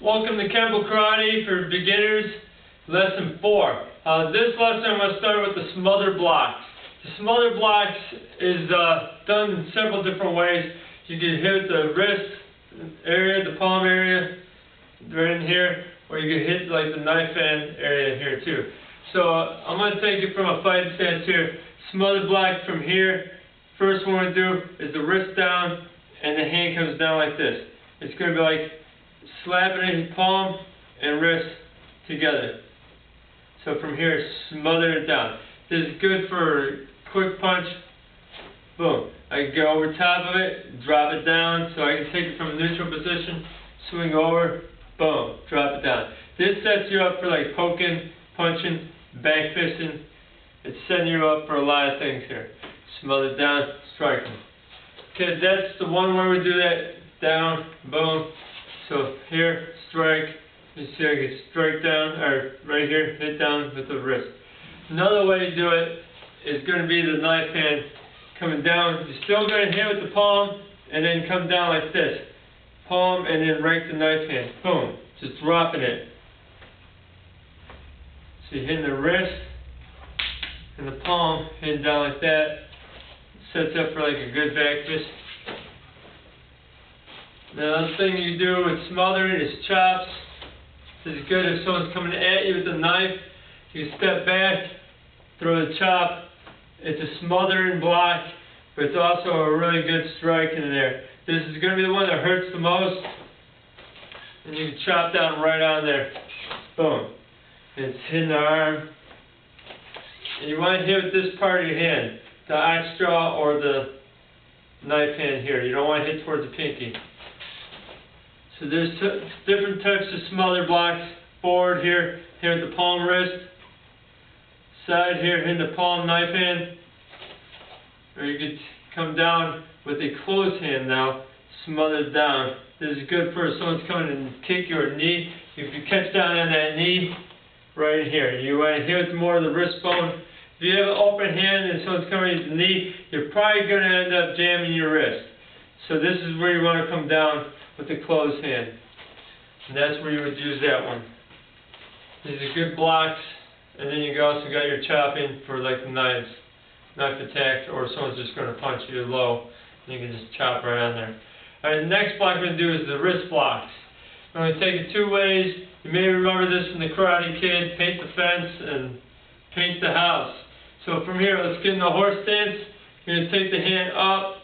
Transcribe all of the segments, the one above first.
Welcome to KENPO Karate for Beginners, Lesson 4. This lesson I'm going to start with the Smother blocks. The Smother blocks is done in several different ways. You can hit the wrist area, the palm area, right in here, or you can hit like the knife hand area here too. So I'm going to take it from a fighting stance here. Smother block from here. First one we're going to do is the wrist down and the hand comes down like this. It's going to be like slapping his palm and wrist together. So from here, smother it down. This is good for a quick punch. Boom. I can go over top of it, drop it down, so I can take it from a neutral position, swing over, boom, drop it down. This sets you up for like poking, punching, back fisting. It's setting you up for a lot of things here. Smother down, striking. Okay, that's the one way we do that. Down, boom. So here, strike. You see I can strike down, or right here, hit down with the wrist. Another way to do it is going to be the knife hand coming down. You're still going to hit with the palm and then come down like this. Palm and then right the knife hand. Boom. Just dropping it. So you're hitting the wrist and the palm, hitting down like that. Sets up for like a good back fist. The other thing you do with smothering is chops. This is good if someone's coming at you with a knife. You step back, throw the chop. It's a smothering block, but it's also a really good strike in there. This is going to be the one that hurts the most. And you can chop down right on there. Boom. And it's hitting the arm. And you want to hit with this part of your hand, the ox jaw or the knife hand here. You don't want to hit towards the pinky. So there's different types of smother blocks. Forward here at the palm wrist. Side here, in the palm knife hand. Or you could come down with a closed hand now, smothered down. This is good for if someone's coming and kick your knee. If you catch down on that knee, right here. You want to hit with more of the wrist bone. If you have an open hand and someone's coming at the knee, you're probably going to end up jamming your wrist. So this is where you want to come down with the closed hand. And that's where you would use that one. These are good blocks. And then you also got your chopping for like the knife attack, or someone's just going to punch you low. And you can just chop right on there. Alright, the next block we're going to do is the wrist blocks. I'm going to take it two ways. You may remember this from the Karate Kid, paint the fence and paint the house. So from here, let's get in the horse stance. You're going to take the hand up,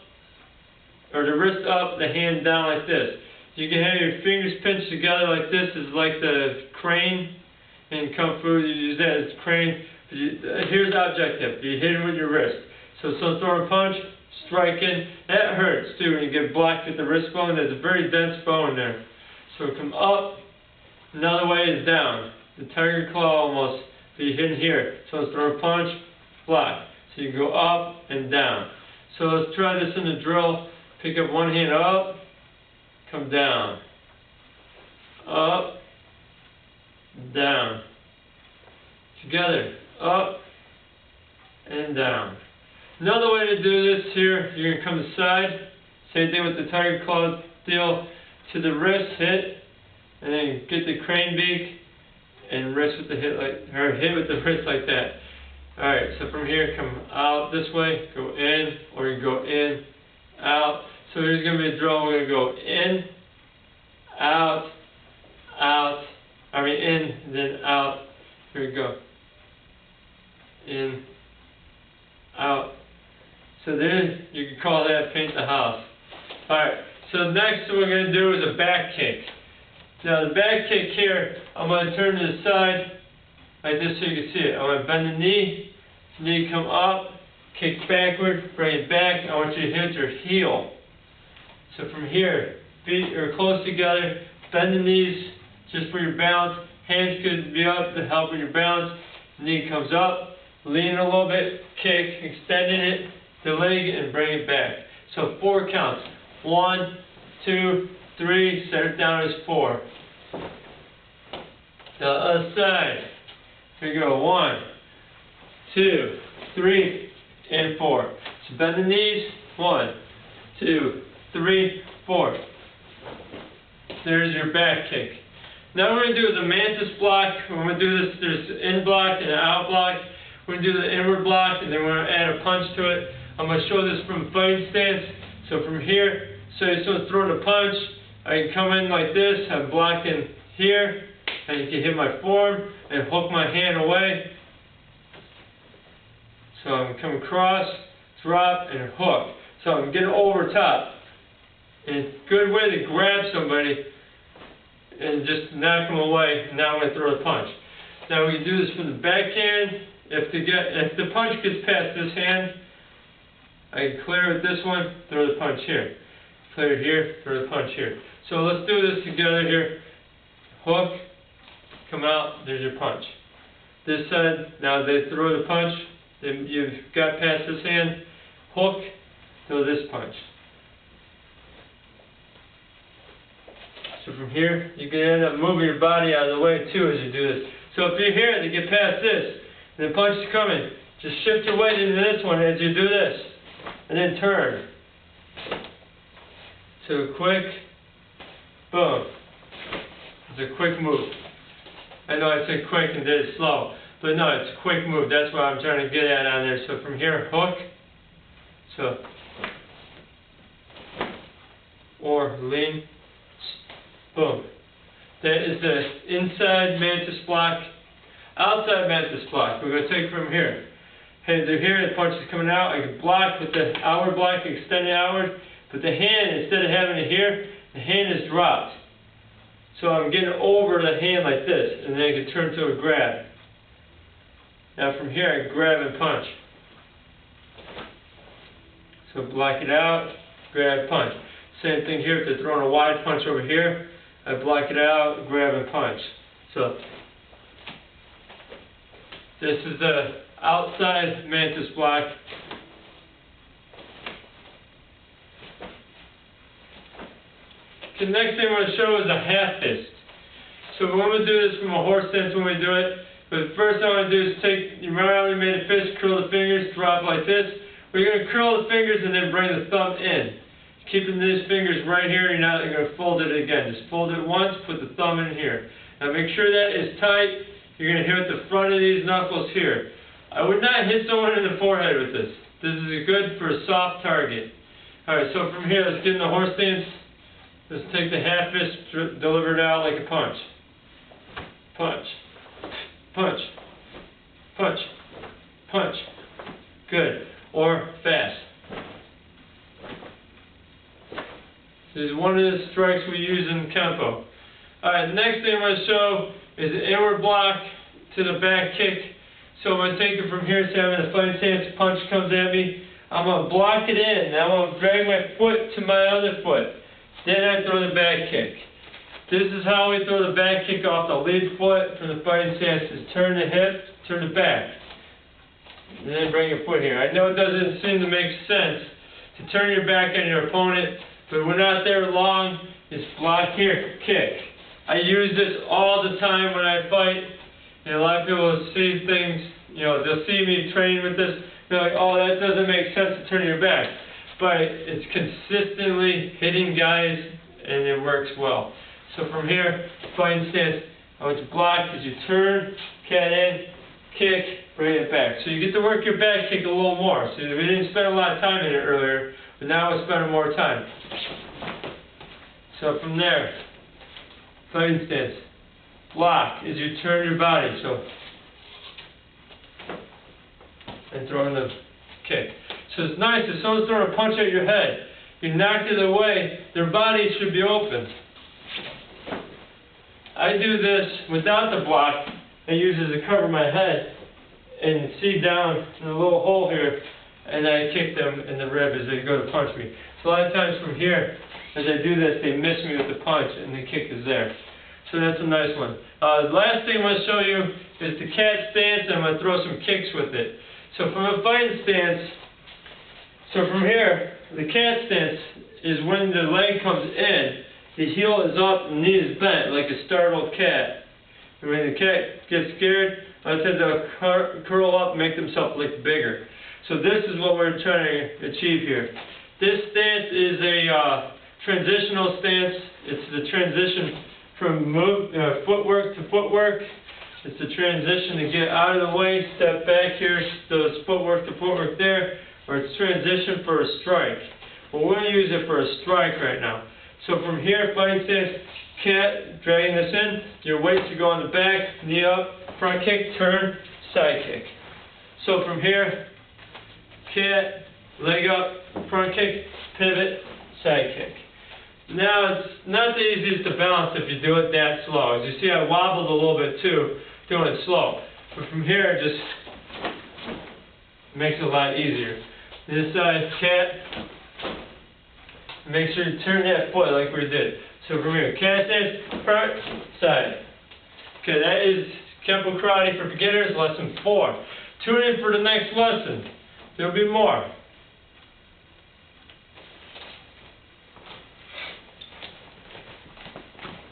or the wrist up, the hand down like this. You can have your fingers pinched together like this, is like the crane. In Kung Fu, you use that as crane. Here's the objective. You hit it with your wrist. So throwing a punch, striking. That hurts too when you get blocked with the wrist bone. There's a very dense bone there. So come up. Another way is down. The tiger claw almost. So you hit here. So throw a punch, block. So you go up and down. So let's try this in the drill. Pick up one hand up, come down. Up, down. Together, up and down. Another way to do this here, you're going to come to the side. Same thing with the tiger claw deal. To the wrist, hit, and then get the crane beak and wrist with the hit with the wrist like that. Alright, so from here, come out this way, go in, or you go in, out. So here's going to be a drill. We're going to go in, out, out. In, then out. Here we go. In, out. So then you can call that paint the house. Alright, so next what we're going to do is a back kick. Now the back kick here, I'm going to turn to the side like this so you can see it. I'm going to bend the knee come up, kick backward, bring it back. I want you to hit your heel. So from here, feet are close together, bend the knees just for your balance. Hands could be up to help with your balance. Knee comes up, lean a little bit, kick, extending it, the leg, and bring it back. So 4 counts. 1, 2, 3, set it down as 4. The other side. Here we go. 1, 2, 3, and 4. So bend the knees. 1, 2, 3, 4. There's your back kick. Now we're going to do the Mantis block. When we do this, there's an in block and an out block. We're going to do the inward block, and then we're going to add a punch to it. I'm going to show this from fighting stance. So from here, so someone's throwing a punch, I can come in like this, I'm blocking here, and you can hit my forearm and hook my hand away. So I'm coming across, drop, and hook. So I'm getting over top. And it's a good way to grab somebody and just knock them away. Now I'm going to throw the punch. Now we can do this from the backhand. If the punch gets past this hand, I can clear with this one, throw the punch here. Clear here, throw the punch here. So let's do this together here. Hook, come out, there's your punch. This side, now they throw the punch, then you've got past this hand, hook, throw this punch. So from here, you can end up moving your body out of the way too as you do this. So if you're here and you get past this, and the punch is coming, just shift your weight into this one as you do this. And then turn. So quick, boom. It's a quick move. I know I said quick and did it slow, but no, it's a quick move. That's what I'm trying to get at on there. So from here, hook. So, or lean, boom. That is the inside Mantis block. Outside Mantis block, we're going to take from here. Hey, they're here, the punch is coming out. I can block with the outward block, extend it outward. But the hand, instead of having it here, the hand is dropped. So I'm getting over the hand like this, and then I can turn to a grab. Now from here, I can grab and punch. So block it out, grab, punch. Same thing here, if they're throwing a wide punch over here, I block it out, grab and punch. So this is the outside Mantis block. The next thing I'm going to show is a half fist. So we're going to do this from a horse stance when we do it. But the first thing I want to do is take, you remember how we made a fist, curl the fingers, drop like this? We're going to curl the fingers and then bring the thumb in. Keeping these fingers right here, you're not going to fold it again. Just fold it once, put the thumb in here. Now make sure that is tight. You're going to hit the front of these knuckles here. I would not hit someone in the forehead with this. This is good for a soft target. Alright, so from here, let's get in the horse stance. Let's take the half fist, deliver it out like a punch. Punch. Punch. Punch. Punch. Good. Or fast. This is one of the strikes we use in KENPO. Alright, next thing I'm going to show is an inward block to the back kick. So I'm going to take it from here, say I'm in a fighting stance, punch comes at me. I'm going to block it in. Now I'm going to drag my foot to my other foot. Then I throw the back kick. This is how we throw the back kick off the lead foot from the fighting stance. Is turn the hip, turn the back. And then bring your foot here. I know it doesn't seem to make sense to turn your back on your opponent, but we're not there long. Just block here, kick. I use this all the time when I fight. And a lot of people see things, they'll see me train with this. They're like, oh, that doesn't make sense to turn your back. But it's consistently hitting guys, and it works well. So from here, fighting stance, I want you to block as you turn, cat in, kick, bring it back. So you get to work your back kick a little more. So we didn't spend a lot of time in it earlier, but now we're spending more time. So from there, fighting stance, block as you turn your body. So, and throwing the kick. So it's nice if someone's throwing a punch at your head, you knocked it away, their body should be open. I do this without the block. I use it to cover my head and see down in a little hole here, and I kick them in the rib as they go to punch me. So a lot of times from here, as I do this, they miss me with the punch and the kick is there. So that's a nice one. The last thing I'm going to show you is the cat stance, and I'm going to throw some kicks with it. So from a fighting stance, so from here, the cat stance is when the leg comes in, the heel is up and the knee is bent like a startled cat. And when the cat gets scared, I tend to curl up and make themselves look bigger. So this is what we're trying to achieve here. This stance is a transitional stance. It's the transition from footwork to footwork. It's the transition to get out of the way, step back here, those footwork to footwork there, or it's transition for a strike. Well, we're going to use it for a strike right now. So from here, fighting stance, cat, dragging this in, your weights are going on the back, knee up, front kick, turn, side kick. So from here, cat, leg up, front kick, pivot, side kick. Now, it's not the easiest to balance if you do it that slow. As you see, I wobbled a little bit too, doing it slow. But from here, it just makes it a lot easier. This side, cat. Make sure you turn that foot like we did. So from here, cat stance, front, side. Okay, that is Kenpo Karate for Beginners, lesson 4. Tune in for the next lesson. There'll be more.